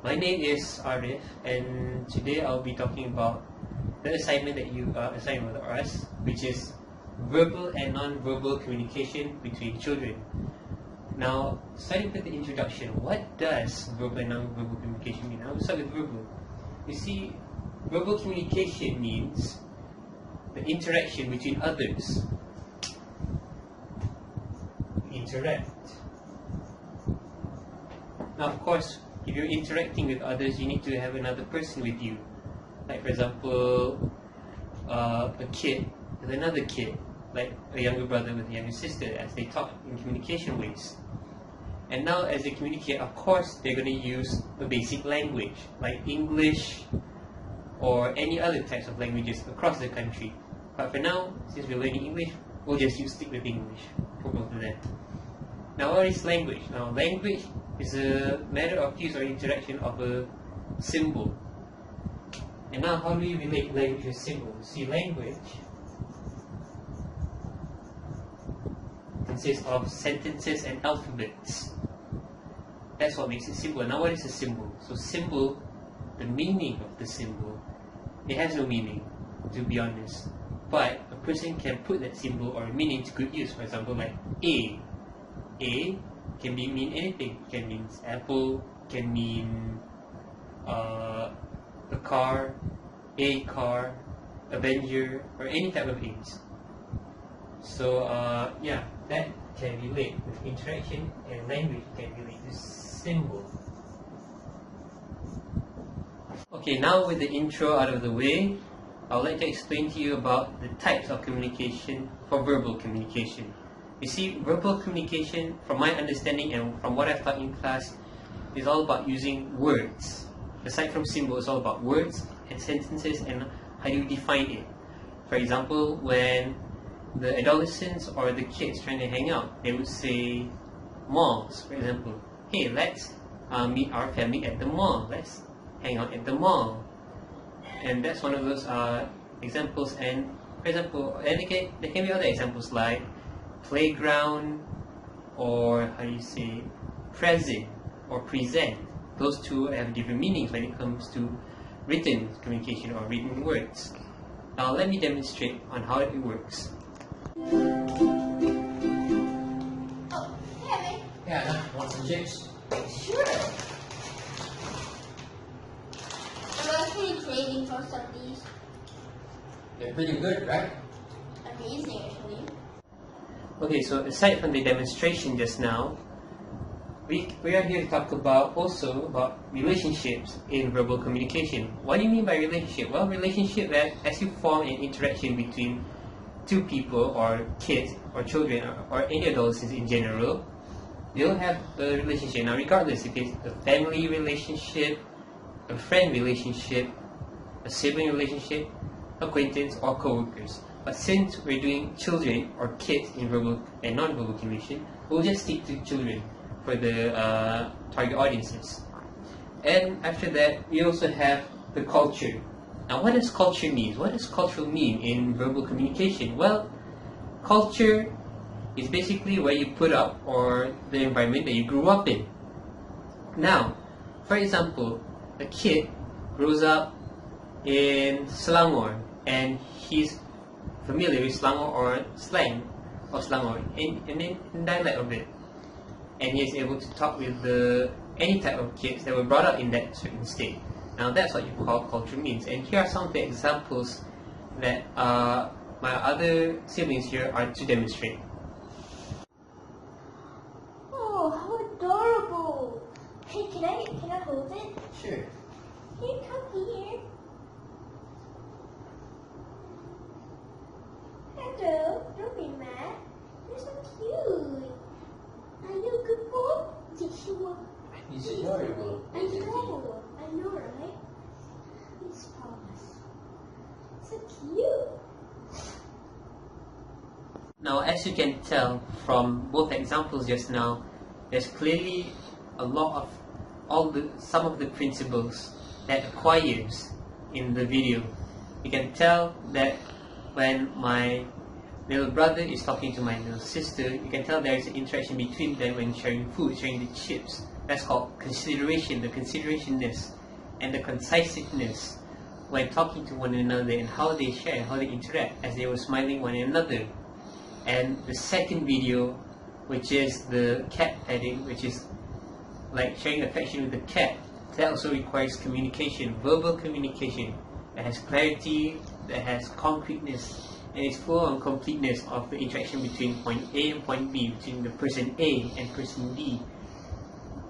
My name is Arif, and today I'll be talking about the assignment that you assigned with us, which is verbal and non-verbal communication between children. Now, starting with the introduction, what does verbal and non-verbal communication mean? I will start with verbal. You see, verbal communication means the interaction between others. Interact. Now, of course, if you're interacting with others, you need to have another person with you. Like, for example, a kid with another kid, like a younger brother with a younger sister, as they talk in communication ways. And now, as they communicate, of course, they're going to use the basic language, like English or any other types of languages across the country. But for now, since we're learning English, we'll just stick with English for both of them. Now, what is language? Now, language is a matter of use or interaction of a symbol. And now, how do we relate language to symbol? See, language consists of sentences and alphabets. That's what makes it symbol. Now, what is a symbol? So, symbol, the meaning of the symbol, it has no meaning, to be honest. But a person can put that symbol or meaning to good use. For example, like A. A can mean anything. It can mean apple, can mean a car, Avenger, or any type of A's. So yeah, that can relate with interaction, and language can relate to symbol. Okay, now with the intro out of the way, I would like to explain to you about the types of communication for verbal communication. You see, verbal communication, from my understanding and from what I've taught in class, is all about using words. Aside from symbol, it's all about words and sentences and how you define it. For example, when the adolescents or the kids trying to hang out, they would say malls, for example. Hey, let's meet our family at the mall. Let's hang out at the mall. And that's one of those examples. And for example, there can be other examples like playground, or how do you say, present or present. Those two have different meanings when it comes to written communication or written words. Now let me demonstrate on how it works. Oh, hey, mate. Yeah, want some chips? Sure. I'm actually craving for some of these. They're pretty good, right? Amazing, actually. Okay, so aside from the demonstration just now, we are here to talk about relationships in verbal communication. What do you mean by relationship? Well, relationship as you form an interaction between two people or kids or children or any adolescents in general, they'll have a relationship. Now, regardless if it's a family relationship, a friend relationship, a sibling relationship, acquaintance, or co-workers. But since we're doing children or kids in verbal and non-verbal communication, we'll just stick to children for the target audiences. And after that, we also have the culture. Now, what does culture mean? What does cultural mean in verbal communication? Well, culture is basically where you put up or the environment that you grew up in. Now, for example, a kid grows up in Selangor and he's familiar with Selangor or slang of Selangor and then dialect of it, and he is able to talk with any type of kids that were brought up in that certain state. Now that's what you call culture means, and here are some of the examples that my other siblings here are to demonstrate. Oh, how adorable! Hey, can I hold it? Sure. Here, come here. Hello, don't be mad. You're so cute. Are you a good boy? Yes, you are. He's adorable. I know, right? Please promise. So cute. Now, as you can tell from both examples just now, there's clearly a lot of some of the principles that acquires in the video. You can tell that when my little brother is talking to my little sister, you can tell there is an interaction between them when sharing food, sharing the chips. That's called consideration, the considerationness and the concisiveness when talking to one another, and how they share, how they interact as they were smiling one another. And the second video, which is the cat petting, which is like sharing affection with the cat, that also requires communication, verbal communication that has clarity, that has concreteness, and is full on completeness of the interaction between point A and point B, between the person A and person B,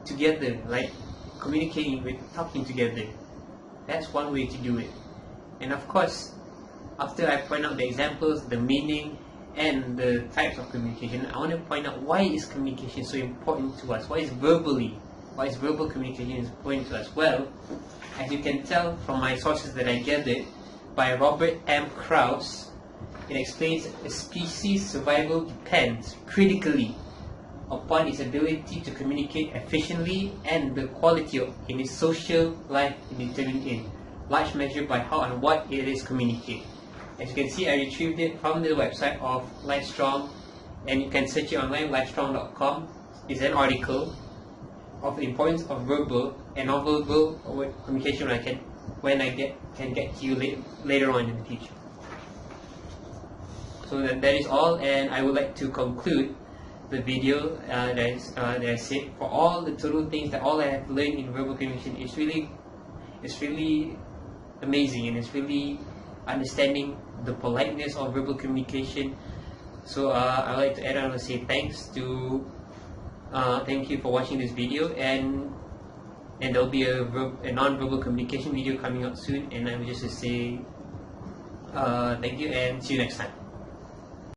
together, like communicating with, talking together. That's one way to do it. And of course, after I point out the examples, the meaning, and the types of communication, I want to point out why is communication so important to us. Why is verbal communication important to us? Well, as you can tell from my sources that I gathered, by Robert M. Krauss, it explains a species' survival depends critically upon its ability to communicate efficiently, and the quality in its social life is determined in large measure by how and what it is communicated. As you can see, I retrieved it from the website of Livestrong, and you can search it online, livestrong.com. It's an article of the importance of verbal and non-verbal communication when I can get to you later on in the future. So that is all, and I would like to conclude the video that I said, for all the total things that all I have learned in verbal communication. It's really amazing, and it's really understanding the politeness of verbal communication. So I'd like to add on and say thank you for watching this video, and there'll be a non-verbal communication video coming out soon, and I will just say thank you and see you next time.